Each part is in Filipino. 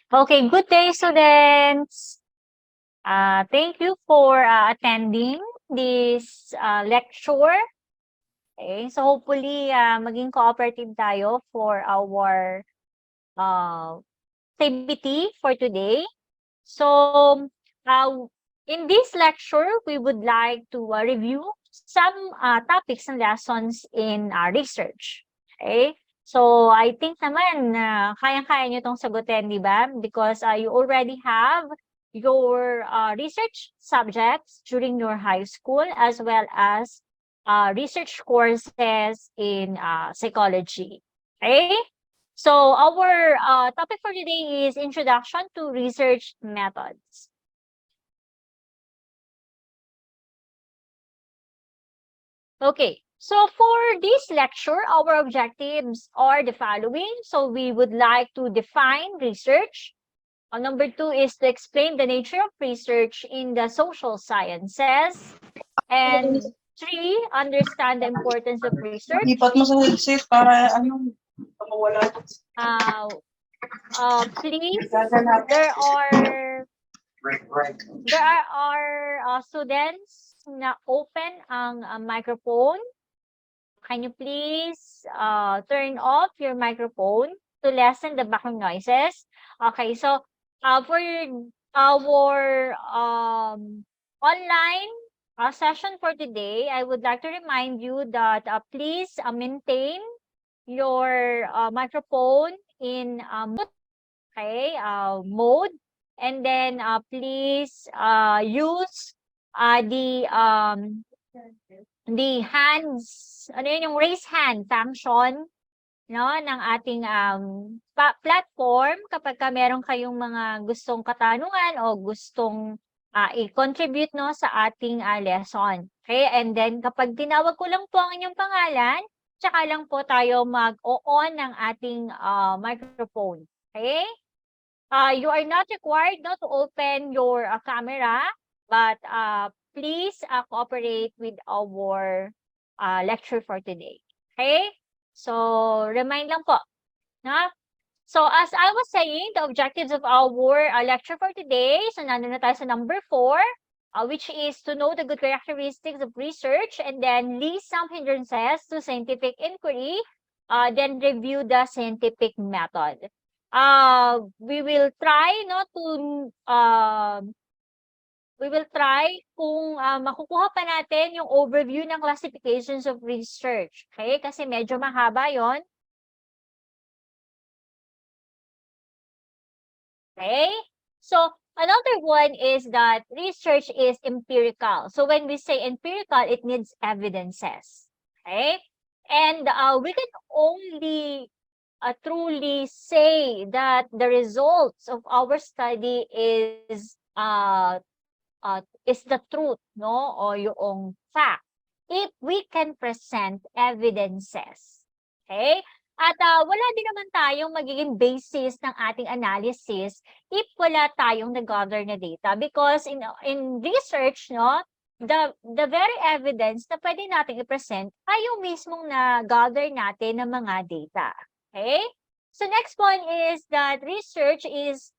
Okay, good day, students. Thank you for attending this lecture. Okay, so hopefully maging cooperative tayo for our uh, activity for today. So, uh, in this lecture, we would like to review some topics and lessons in research. Okay? So, I think naman kayang-kaya nyo itong sagutin, di ba? Because you already have your research subjects during your high school as well as research courses in psychology. Okay? So our topic for today is Introduction to Research Methods. Okay, so for this lecture, our objectives are the following. So we would like to define research. Number 2 is to explain the nature of research in the social sciences. And 3, understand the importance of Lipat research. mo sa headset para mawala. Uh, Please, Gaganap. there are Break. students na open ang microphone. Can you please turn off your microphone to lessen the background noises? Okay, so for our online session for today, I would like to remind you that please maintain your microphone in okay, mode. And then please use the hands, ano yun, yung raise hand function, no, ng ating platform kapag ka meron kayong mga gustong katanungan o gustong i-contribute, no, sa ating lesson. Okay, and then kapag tinawag ko lang po ang inyong pangalan, tsaka lang po tayo mag-o-on ng ating microphone. Okay? You are not required not to open your camera, but please cooperate with our lecture for today. Okay? So, remind lang po. Na? So, as I was saying, the objectives of our lecture for today, so nandun na tayo sa number 4, which is to know the good characteristics of research and then list some hindrances to scientific inquiry, then review the scientific method. We will try kung makukuha pa natin yung overview ng classifications of research. Okay? Kasi medyo mahaba yon. Okay? So, another one is that research is empirical. So, when we say empirical, it needs evidences. Okay? And we can only truly say that the results of our study is the truth, no, o yung fact, if we can present evidences. Okay? At wala din naman tayong magiging basis ng ating analysis if wala tayong nag-gather na data, because in research, no, the very evidence na pwede natin i-present ay yung mismong na-gather natin ng mga data. Okay? So next one is that research is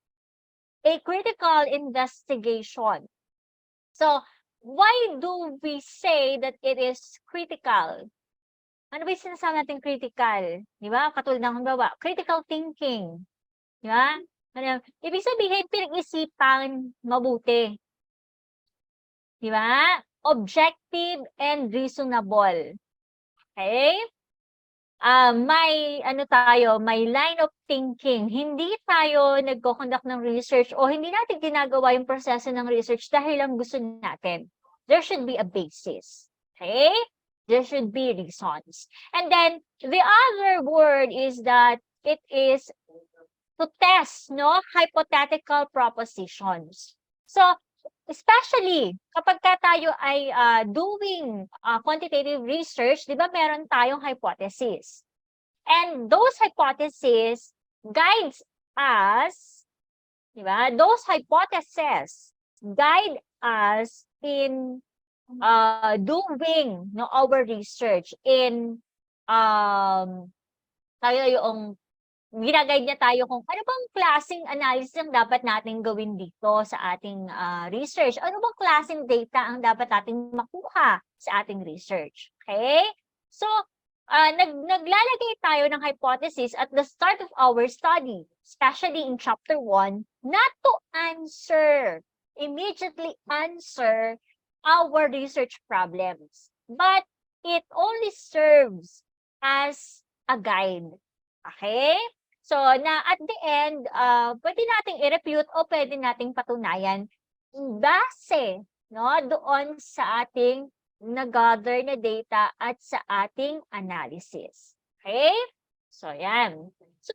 a critical investigation. So, why do we say that it is critical? Ano ba yung sinasabi natin critical? Di ba? Katulad ng halimbawa, critical thinking. Di ba? Ano, ibig sabihin, pinag-isipan mabuti. Di ba? Objective and reasonable. Okay? May line of thinking. Hindi tayo nagko-conduct ng research o hindi natin ginagawa yung proseso ng research dahil lang gusto natin. There should be a basis. Okay? There should be reasons. And then, the other word is that it is to test, no, hypothetical propositions. So, especially kapag tayo ay doing quantitative research, di ba meron tayong hypothesis. And those hypotheses guides us, di ba? Those hypotheses guide us in doing, no, our research in tayo yung gina-guide niya tayo kung ano bang klaseng analysis ang dapat nating gawin dito sa ating research. Ano bang klaseng data ang dapat nating makuha sa ating research. Okay? So, naglalagay tayo ng hypothesis at the start of our study, especially in chapter 1, not to immediately answer our research problems, but it only serves as a guide. Okay? So, na at the end, pwede nating i-refute o pwede nating patunayan base, no, doon sa ating na-gather na data at sa ating analysis. Okay? So, yan. So,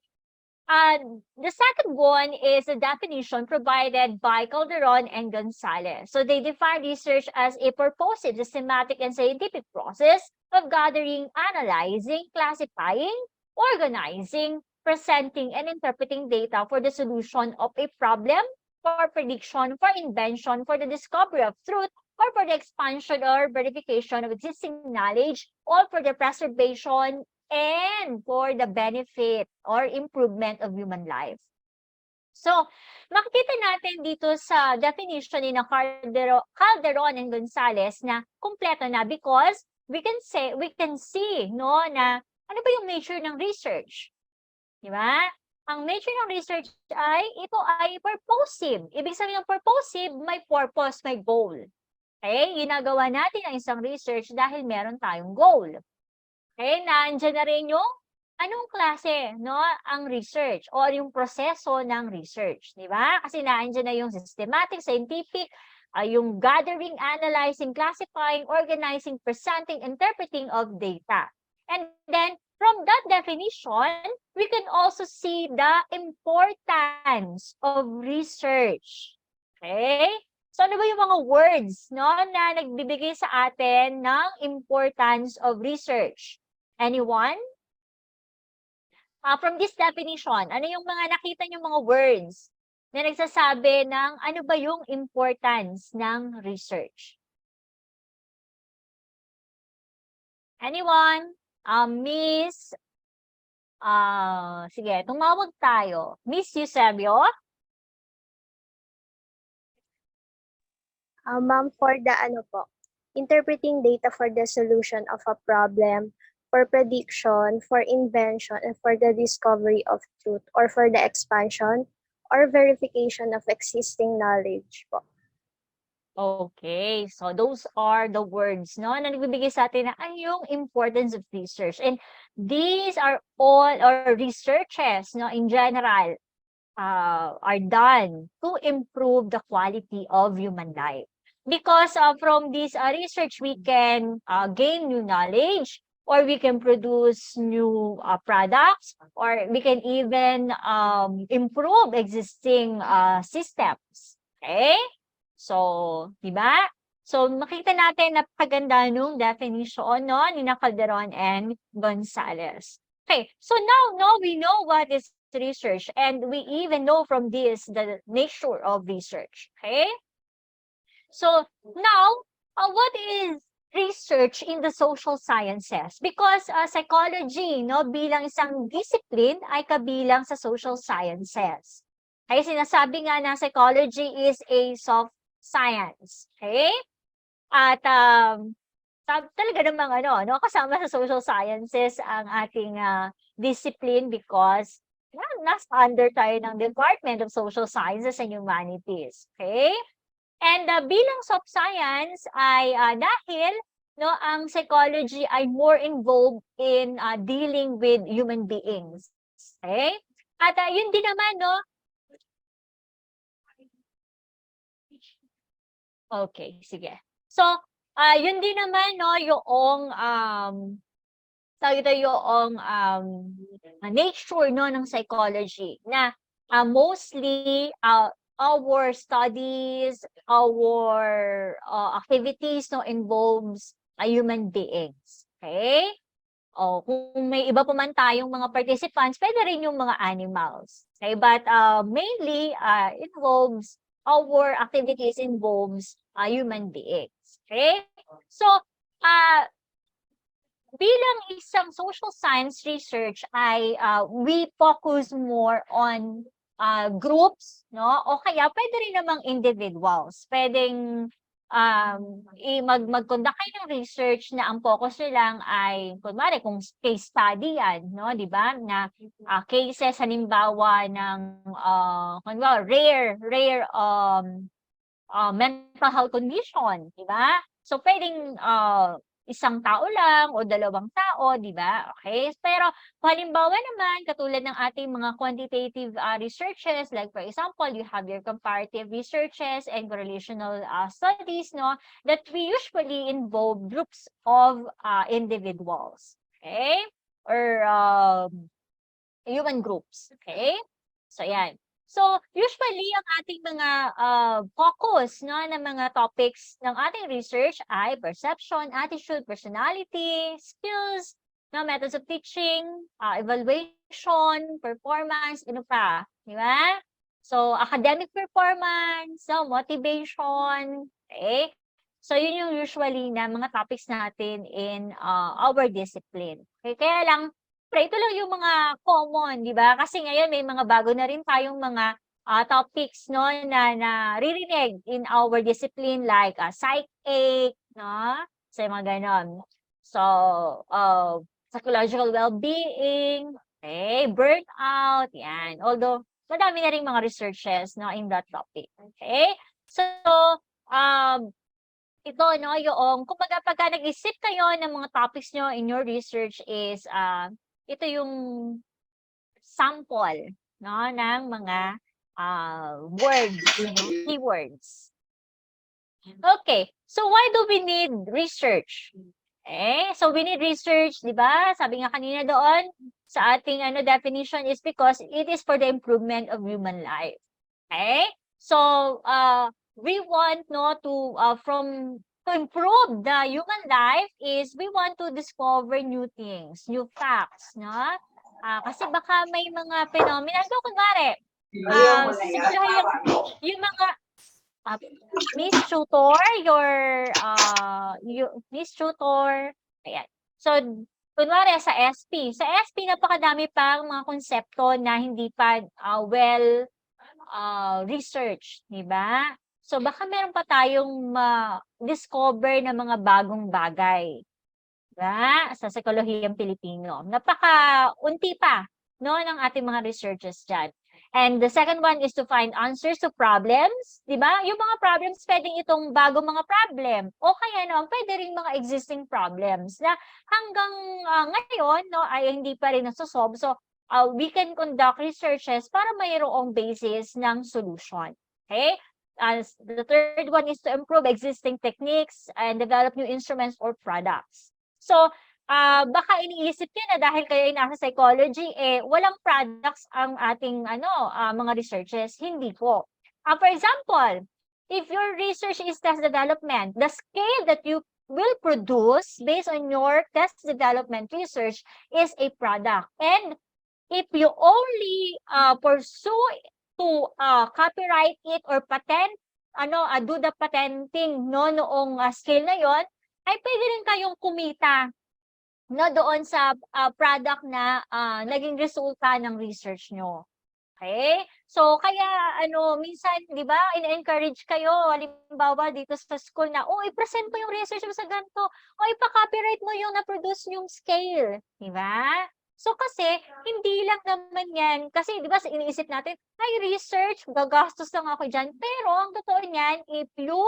the second one is the definition provided by Calderon and Gonzalez. So, they define research as a purposive, systematic, and scientific process of gathering, analyzing, classifying, organizing, presenting, and interpreting data for the solution of a problem, for prediction, for invention, for the discovery of truth, or for the expansion or verification of existing knowledge, or for the preservation and for the benefit or improvement of human life. So, makikita natin dito sa definition ni Calderon and Gonzalez na kumpleto na because we can see no na ano ba yung nature ng research? Di ba? Ang nature ng research ay ito ay purposive. Ibig sabihin ng purposive, may purpose, may goal. Okay? Ginagawa natin ang isang research dahil meron tayong goal. Okay? Nandiyan na rin yung anong klase, no, ang research o yung proseso ng research, di ba? Kasi nandiyan na yung systematic, scientific, yung gathering, analyzing, classifying, organizing, presenting, interpreting of data. And then, from that definition, we can also see the importance of research. Okay? So, ano ba yung mga words, no, na nagbibigay sa atin ng importance of research? Anyone? From this definition, ano yung mga nakita niyo mga words na nagsasabi ng ano ba yung importance ng research? Anyone? Miss, sige, tumawag tayo. Miss Eusebio? Ma'am, for the interpreting data for the solution of a problem, for prediction, for invention, and for the discovery of truth, or for the expansion or verification of existing knowledge po. Okay, so those are the words, no, na nagbibigay sa atin na ano yung importance of research. And these are all, or researches, no, in general, are done to improve the quality of human life. Because from this research, we can gain new knowledge, or we can produce new products, or we can even improve existing systems. Okay? So, di ba? So, makita natin napakaganda nung definition, no, ni Calderon and Gonzalez. Okay, so now we know what is research, and we even know from this the nature of research. Okay? So, now, what is research in the social sciences? Because psychology, no, bilang isang discipline ay kabilang sa social sciences. Ay sinasabi nga na psychology is a soft science. Okay? At talaga namang no, kasama sa social sciences ang ating discipline because nasa under tayo ng Department of Social Sciences and Humanities. Okay? And bilang soft science ay dahil no, ang psychology ay more involved in dealing with human beings. Okay? At yun din naman, no, okay, sige. So, yun din naman, no, yung nature, no, ng psychology na mostly our studies, our activities, no, involves human beings. Okay? O, kung may iba pa man tayong mga participants, pwede rin yung mga animals. Okay? But mainly, involves our activities involves human beings. Okay? So, bilang isang social science research ay we focus more on groups, no? O kaya pwede rin namang individuals. Pwedeng mag-conduct kayo ng research na ang focus nyo lang ay, kunwari, kung case study yan, no? Di ba? Na cases, halimbawa, ng, kunwari, rare mental health condition, di ba? So, pwedeng isang tao lang o dalawang tao, di ba? Okay? Pero, halimbawa naman, katulad ng ating mga quantitative researches, like for example, you have your comparative researches and correlational studies, no? That we usually involve groups of individuals. Okay? Or human groups. Okay? So, yan. So, usually, ang ating mga focus, no, ng mga topics ng ating research ay perception, attitude, personality, skills, no, methods of teaching, evaluation, performance, ano pa, di ba? So, academic performance, no, motivation, okay? So, yun yung usually na mga topics natin in our discipline. Okay? Kaya lang, ito lang yung mga common, di ba? Kasi ngayon may mga bago na rin tayong mga topics, no, na naririnig in our discipline like psych-ache, no? So, yung mga ganon. So, psychological well-being, okay, burnout, yan. Although, madami na rin mga researches, no, in that topic. Okay? So, ito, no, yung, kumbaga, pagka nag-isip kayo ng mga topics nyo in your research is, ito yung sample, no, ng mga words, keywords. Okay, so why do we need research? Okay, so we need research, di ba? Sabi nga kanina doon, sa ating definition is because it is for the improvement of human life. Okay? So, we want, no, to improve the human life is we want to discover new things, new facts, no? Kasi baka may mga phenomena, so kunwari, siguro yung mga Miss Tutor, Miss Tutor, ayan. So, kunwari sa SP, napakadami pang mga konsepto na hindi pa well research, di ba? So, baka meron pa tayong ma-discover na mga bagong bagay. Diba? Sa Psikolohiyang Pilipino. Napaka-unti pa, no, ng ating mga researches dyan. And the second one is to find answers to problems. Di ba? Yung mga problems, pwedeng itong bagong mga problem. O kaya naman, pwede rin mga existing problems na hanggang ngayon, no, ay hindi pa rin nasosolve. So, we can conduct researches para mayroong basis ng solution. Okay? The third one is to improve existing techniques and develop new instruments or products. So, baka iniisip niyo na dahil kayo ay nasa psychology, walang products ang ating mga researches. Hindi po. For example, if your research is test development, the scale that you will produce based on your test development research is a product. And if you only pursue to copyright it or patent, do the patenting, no, noong scale na yon, ay pwede rin kayong kumita, no, doon sa product na naging resulta ng research nyo. Okay? So, kaya, minsan, di ba, in-encourage kayo, halimbawa, dito sa school na, i-present mo yung research mo sa ganito, ipa-copyright mo yung na-produce yung scale. Di ba? So, kasi, hindi lang naman yan, kasi, di ba, iniisip natin, research, gagastos lang ako dyan, pero, ang totoo niyan, if you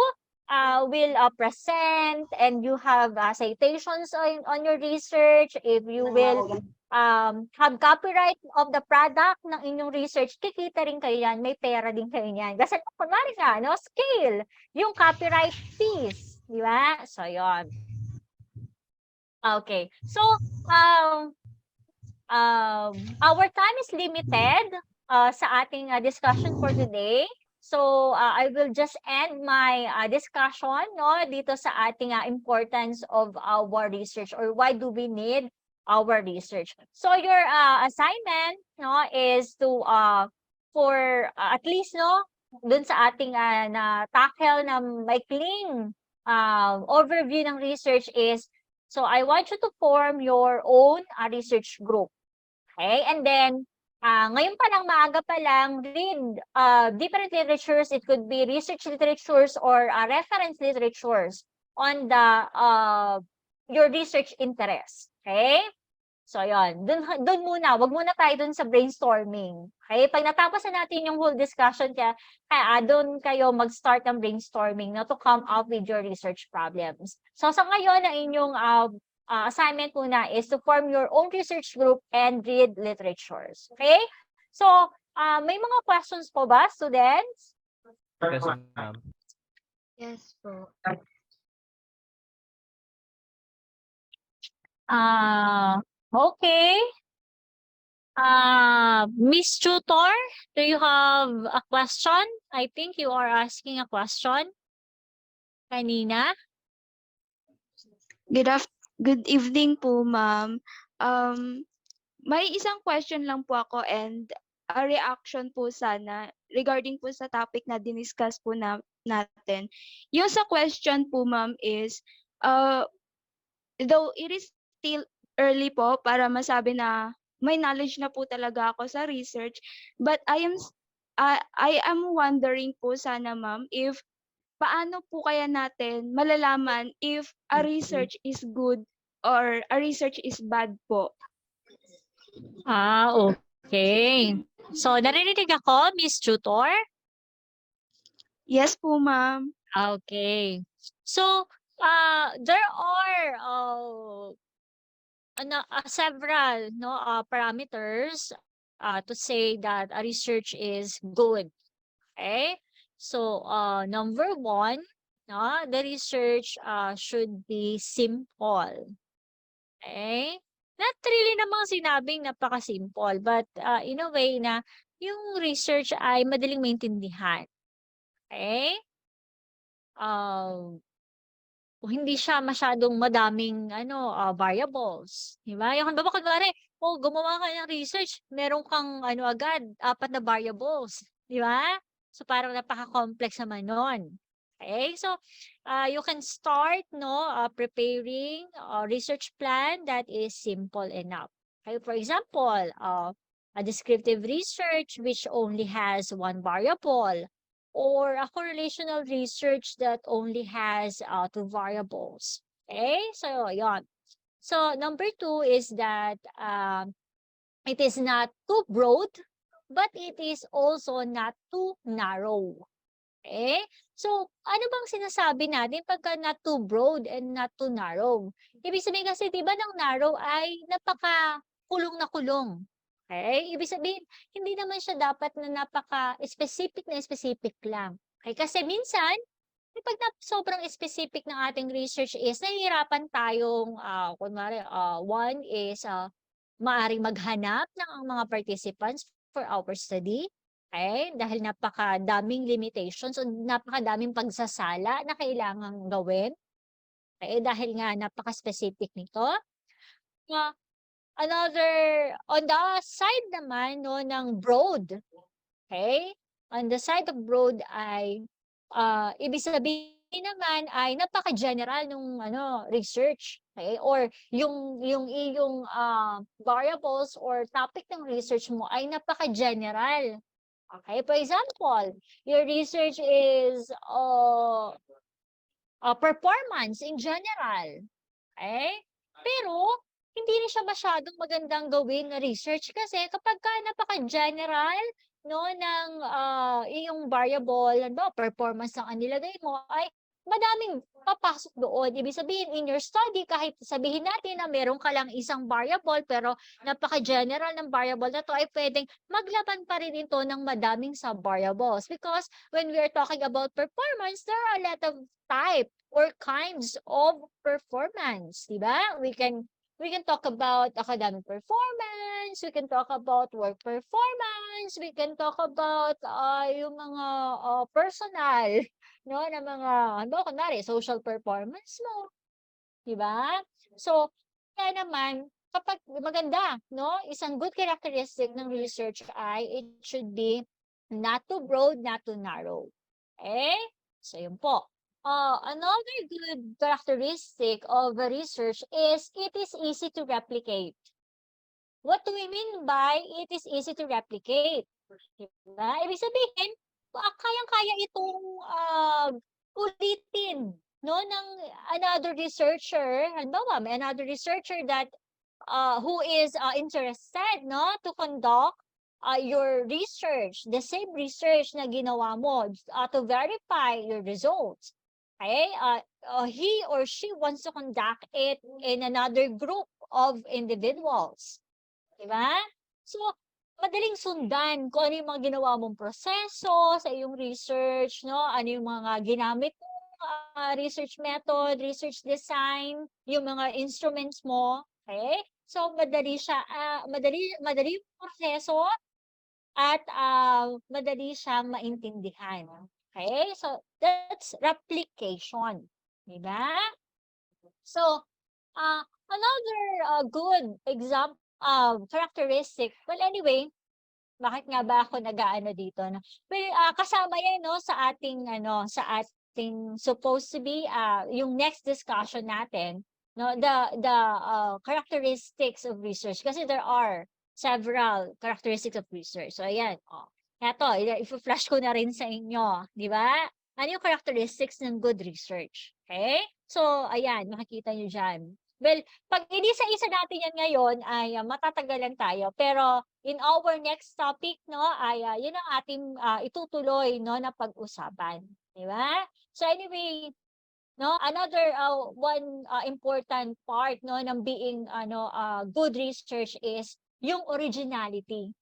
will present and you have citations on your research, if you will have copyright of the product ng inyong research, kikita rin kayo yan, may pera din kayo yan. Kasi kunwari nga, no, scale, yung copyright fees, di ba? So, yon. Okay. So, our time is limited sa ating discussion for today. So, I will just end my discussion, no, dito sa ating importance of our research or why do we need our research. So, your assignment, no, is to, for at least, no, dun sa ating na tackle na maikling overview ng research is So I want you to form your own research group. Okay? And then, ngayon pa lang, maaga pa lang, read different literatures. It could be research literatures or reference literatures on the your research interest. Okay? So, yun. Dun muna. Wag muna tayo dun sa brainstorming. Okay? Pag natapos na natin yung whole discussion, dun kayo mag-start ng brainstorming to come up with your research problems. So, sa ngayon, ang inyong assignment muna is to form your own research group and read literatures. Okay? So, may mga questions po ba, students? Yes, ma'am. Yes po. Okay. Miss Tutor, do you have a question? I think you are asking a question kanina. Good evening po, ma'am. May isang question lang po ako and a reaction po sana regarding po sa topic na diniscuss po natin. Yung sa question po, ma'am, is though it is still early po para masabi na may knowledge na po talaga ako sa research, but I am wondering po sana, ma'am, if paano po kaya natin malalaman if a research is good or a research is bad po? Okay. So, naririnig ako, Miss Tutor? Yes po, ma'am. Okay. So, there are several parameters to say that a research is good. Okay? So, number one, the research should be simple. Okay? Not really namang sinabing napaka-simple, but in a way na yung research ay madaling maintindihan. Okay? Hindi siya masyadong madaming variables, 'di ba? Yung halimbawa kunwari, gumawa ka ng research, meron kang agad 4 na variables, 'di ba? So parang napaka-complex naman nun. Okay? So you can start preparing a research plan that is simple enough. Okay? For example, a descriptive research which only has one variable, or a correlational research that only has 2 variables. Okay? So, yon. So, number 2 is that it is not too broad, but it is also not too narrow. Okay? So, ano bang sinasabi natin pagka not too broad and not too narrow? Ibig sabihin kasi, di ba, ng narrow ay napaka-kulong na kulong. Okay? Ibig sabihin, hindi naman siya dapat na napaka-specific na specific lang. Okay? Kasi minsan, pag sobrang specific ng ating research is, nahihirapan tayong, kunwari, one is, maaring maghanap ng ang mga participants for our study. Okay? Dahil napakadaming limitations o napakadaming pagsasala na kailangang gawin. Okay? Dahil nga napaka-specific nito. Another, on the side naman ng broad, okay? On the side of broad ay, ibig sabihin naman ay napaka-general nung research, okay? Or yung iyong variables or topic ng research mo ay napaka-general. Okay? For example, your research is performance in general. Okay? Pero, hindi rin siya masyadong magandang gawin na research kasi kapag napaka-general ng iyong variable, performance ang nilagay mo, ay madaming papasok doon. Ibig sabihin, in your study, kahit sabihin natin na meron ka lang isang variable, pero napaka-general ng variable na to, ay pwedeng maglaban pa rin ito ng madaming sub-variables. Because when we are talking about performance, there are a lot of type or kinds of performance, di ba? We can talk about academic performance, we can talk about work performance, we can talk about yung mga personal, na mga, kunwari, social performance mo. Di ba? So, kaya naman, kapag maganda, isang good characteristic ng research ay it should be not too broad, not too narrow. Okay? So, yun po. Another good characteristic of a research is it is easy to replicate. What do we mean by it is easy to replicate? Diba? Ibig sabihin, kayang-kaya itong ulitin no ng another researcher. Halimbawa, may another researcher that who is interested no to conduct your research, the same research na ginawa mo to verify your results. Okay? He or she wants to conduct it in another group of individuals. Diba? So, madaling sundan kung ano yung mga ginawa mong proseso sa iyong research, no? Ano yung mga ginamit mong research method, research design, yung mga instruments mo. Okay? So, madali siya, madali yung proseso at madali siyang maintindihan. Okay? So, that's replication. Diba? So, another good example characteristic. Well, anyway, bakit nga ba ako nag-aano dito? No? Well, kasama yan no sa ating supposed to be yung next discussion natin, no, the characteristics of research kasi there are several characteristics of research. So ayan, eto, i-flash ko na rin sa inyo, di ba? Ano yung characteristics ng good research? Okay? So ayan, makikita niyo diyan. Well, pag inisa-isa natin yan ngayon ay matatagalan tayo. Pero in our next topic, no, ay yun ang ating itutuloy no na pag-usapan, di ba? So anyway, no, another one important part no ng being good research is yung originality.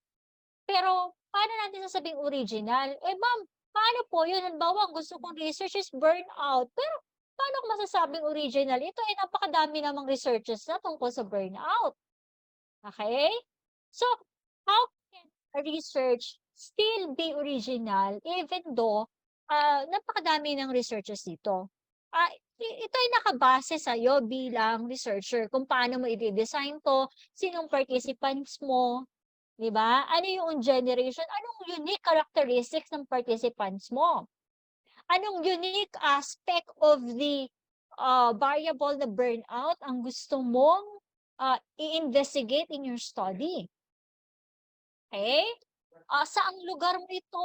Pero paano natin sasabing original? Ma'am, paano po yun? Halimbawa, gusto kong research is burnout. Pero paano ko masasabing original? Ito ay napakadami namang researches na tungkol sa burnout. Okay? So, how can a research still be original even though napakadami ng researches dito? Ito ay nakabase sa'yo bilang researcher kung paano mo i-design to, sinong participants mo, di ba? Ano yung generation? Anong unique characteristics ng participants mo? Anong unique aspect of the variable na burnout ang gusto mong i-investigate in your study? Okay? Saang lugar mo ito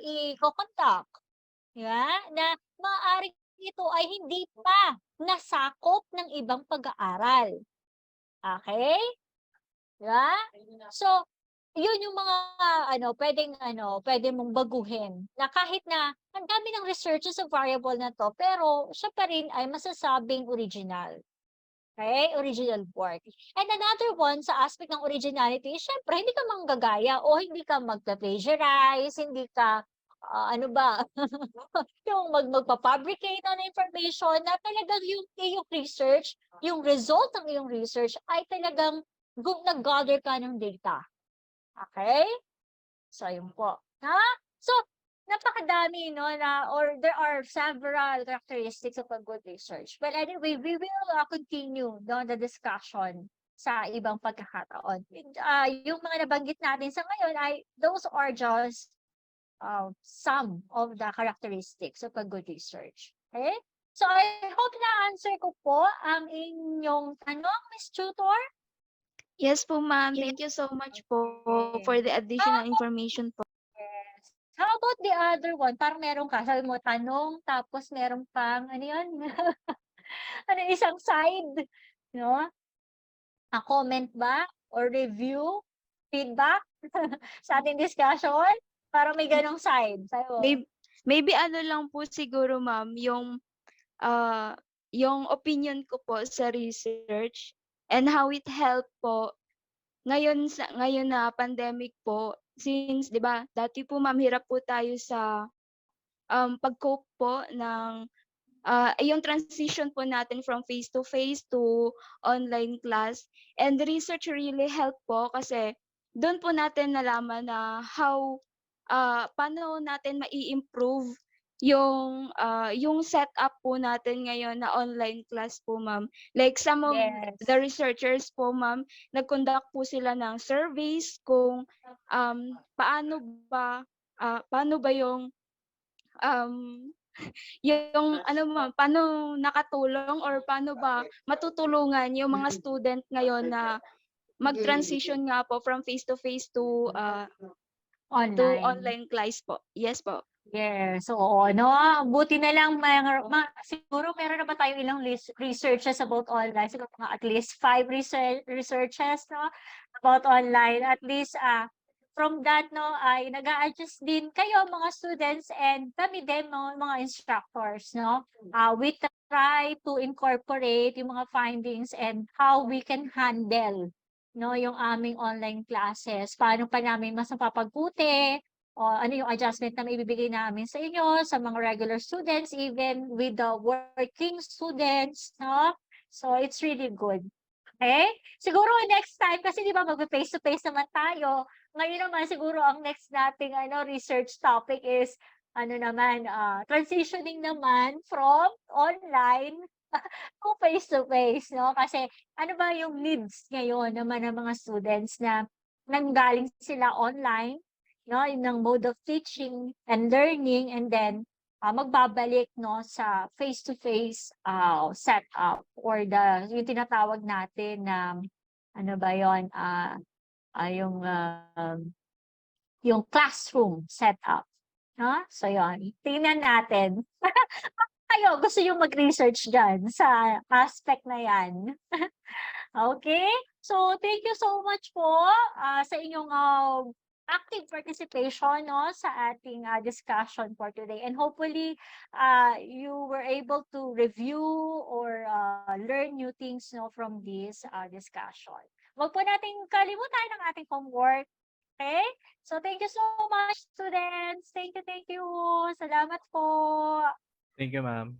i-conduct? Diba? Na maaaring ito ay hindi pa nasakop ng ibang pag-aaral. Okay? Diba? So, yun yung mga pwede mong baguhin. Na kahit na ang dami ng researches sa variable na to, pero siya pa rin ay masasabing original. Okay? Original work. And another one sa aspect ng originality, syempre, hindi ka manggagaya o hindi ka magpa-plagiarize, hindi ka yung magpa-fabricate ng information na talagang yung iyong research, yung result ng iyong research ay talagang nag-gather ka ng data. Okay? So, yun po. So, napakadami, no, or there are several characteristics of a good research. But anyway, we will continue the discussion sa ibang pagkakataon. Yung mga nabanggit natin sa ngayon ay, those are just some of the characteristics of a good research. Okay? So, I hope na-answer ko po ang inyong tanong, Ms. Tutor. Yes po, ma'am. Thank you so much po for the additional information po. Yes. How about the other one? Parang meron ka, sabi mo, tanong, tapos meron pang, ano yun? Isang side, no? A comment ba? Or review? Feedback? Sa ating discussion? Parang may ganong side. Sayo. Maybe ano lang po siguro, ma'am, yung opinion ko po sa research and how it helped po ngayon na pandemic po, since 'di ba dati po ma'am hirap po tayo sa pag-cope po ng yung transition po natin from face to face to online class, and research really helped po kasi doon po natin nalaman na paano natin mai-improve yung setup po natin ngayon na online class po, ma'am. Like some of the researchers po, ma'am, nag-conduct po sila ng surveys kung paano ba yung yung ano ma'am, paano nakatulong or paano ba matutulungan yung mga student ngayon na mag-transition nga po from face to face to Online. online class po. Yes po. Yes, oo, no? Buti na lang, siguro meron na ba tayong ilang researches about online? Siguro mga at least 5 researches, no? About online. At least, from that, no, ay nag-a-adjust din kayo, mga students, and kami din, no, mga instructors, no? We try to incorporate yung mga findings and how we can handle, no, yung aming online classes. Paano pa namin mas mapapagbuti, o ano yung adjustment na maibibigay namin sa inyo, sa mga regular students, even with the working students, no? So, it's really good. Okay? Siguro next time, kasi di ba mag-face-to-face naman tayo, ngayon naman siguro ang next nating research topic is, transitioning naman from online to face-to-face, no? Kasi ano ba yung needs ngayon naman ng mga students na nanggaling sila online, no, ng mode of teaching and learning, and then magbabalik, no, sa face-to-face setup, or yung tinatawag natin na ano ba yon, yung classroom setup, no? So yon, tingnan natin. Kayo, gusto yung mag-research dyan sa aspect na yan. Okay? So, thank you so much po sa inyong active participation, no, sa ating discussion for today. And hopefully, you were able to review or learn new things, no, from this discussion. Huwag po nating kalimutan ang ating homework. Okay? So, thank you so much, students. Thank you, thank you. Salamat po. Thank you, ma'am.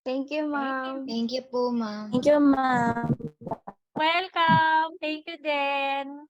Thank you, ma'am. Thank you po, ma'am. Thank you, ma'am. Welcome. Thank you din.